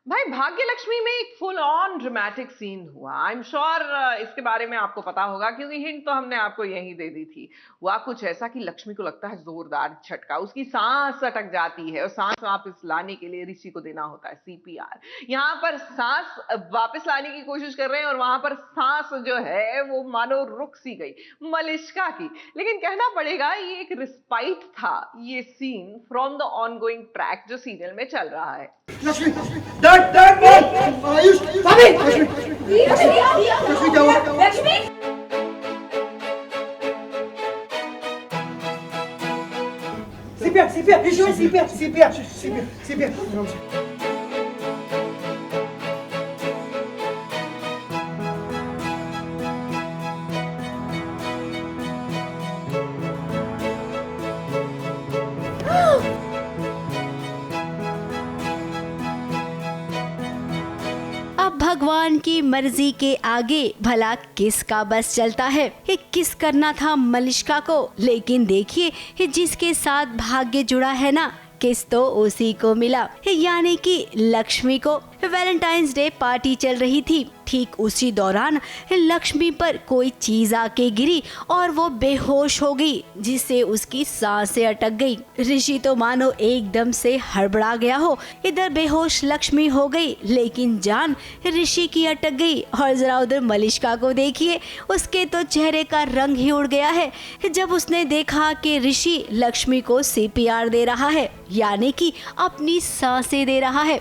भाई भाग्य लक्ष्मी में एक फुल ऑन ड्रामेटिक सीन हुआ। आई एम श्योर इसके बारे में आपको पता होगा, क्योंकि हिंट तो हमने आपको यहीं दे दी थी। हुआ कुछ ऐसा कि लक्ष्मी को लगता है जोरदार झटका, उसकी सांस अटक जाती है और सांस वापस लाने के लिए ऋषि को देना होता है सीपीआर। यहाँ पर सांस वापस लाने की कोशिश कर रहे हैं और वहां पर सांस जो है वो मानो रुक सी गई मलिष्का की। लेकिन कहना पड़ेगा ये एक रिस्पाइट था, ये scene from the ongoing track जो सीरियल में चल रहा है। लक्ष्मी डर आयुष भाभी लक्ष्मी क्या हुआ? लक्ष्मी सीपीआर अब भगवान की मर्जी के आगे भला किसका बस चलता है। ये किस करना था मलिष्का को, लेकिन देखिए जिसके साथ भाग्य जुड़ा है ना, किस तो उसी को मिला, यानी कि लक्ष्मी को। वैलेंटाइंस डे पार्टी चल रही थी, ठीक उसी दौरान लक्ष्मी पर कोई चीज आके गिरी और वो बेहोश हो गई, जिससे उसकी सांसें अटक गई। ऋषि तो मानो एकदम से हड़बड़ा गया हो, इधर बेहोश लक्ष्मी हो गई लेकिन जान ऋषि की अटक गई। और जरा उधर मलिष्का को देखिए, उसके तो चेहरे का रंग ही उड़ गया है जब उसने देखा कि ऋषि लक्ष्मी को सीपीआर दे रहा है, यानी कि अपनी सांसें दे रहा है।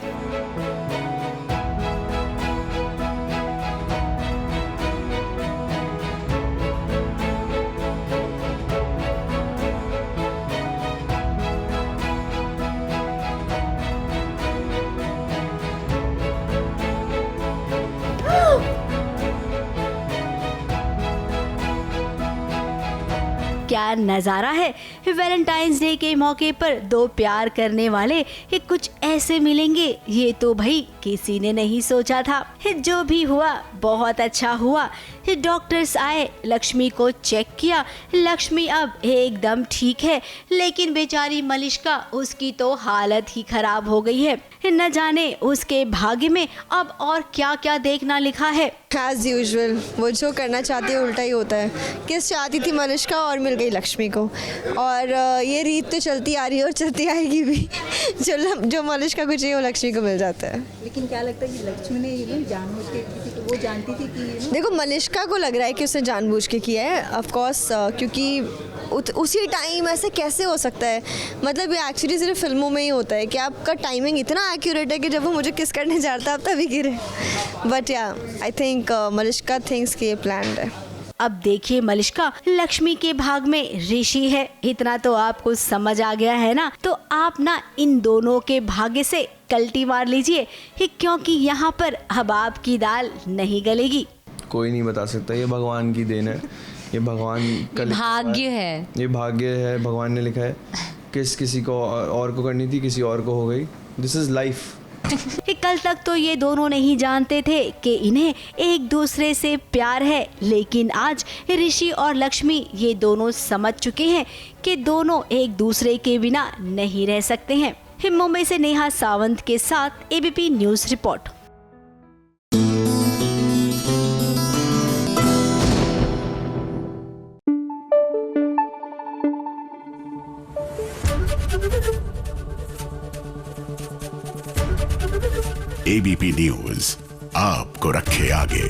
क्या नजारा है। वैलेंटाइंस डे के मौके पर दो प्यार करने वाले ये कुछ ऐसे मिलेंगे, ये तो भाई किसी ने नहीं सोचा था। जो भी हुआ बहुत अच्छा हुआ। डॉक्टर्स आए, लक्ष्मी को चेक किया, लक्ष्मी अब एकदम ठीक है, लेकिन बेचारी मलिष्का, उसकी तो हालत ही खराब हो गई है। न जाने उसके भाग्य में अब और क्या क्या देखना लिखा है। एज यूजुअल वो जो करना चाहती है उल्टा ही होता है। किस चाहती थी मलिष्का और मिल गई लक्ष्मी को, और ये रीत तो चलती आ रही है और चलती आएगी भी। जो मलिष्का को चाहिए वो लक्ष्मी को मिल जाता है। लेकिन क्या लगता है कि लक्ष्मी ने ये जानबूझ के, वो जानती थी कि देखो मलिष्का को लग रहा है कि उसने जानबूझ के किया है, ऑफ कोर्स, क्योंकि उसी टाइम ऐसे कैसे हो सकता है। मतलब ये एक्चुअली सिर्फ फिल्मों में ही होता है कि आपका टाइमिंग इतना एक्यूरेट है कि जब वो मुझे किस करने जा रहा था आप तभी गिरे। बट या आई थिंक मलिष्का थिंक्स कि ये प्लान्ड है। अब देखिए मलिष्का, लक्ष्मी के भाग में ऋषि है, इतना तो आपको समझ आ गया है ना। तो आप ना इन दोनों के भाग्य से कल्टी मार लीजिए, क्योंकि यहाँ पर अब आपकी दाल नहीं गलेगी। कोई नहीं बता सकता, ये भगवान की देन है, ये भगवान का भाग्य है, ये भाग्य है, भगवान ने लिखा है। किसी को और को करनी थी, किसी और को हो गई। This is life. कल तक तो ये दोनों नहीं जानते थे कि इन्हें एक दूसरे से प्यार है, लेकिन आज ऋषि और लक्ष्मी ये दोनों समझ चुके हैं कि दोनों एक दूसरे के बिना नहीं रह सकते हैं। मुंबई से नेहा सावंत के साथ ABP news report. ABP news आपको रखे आगे।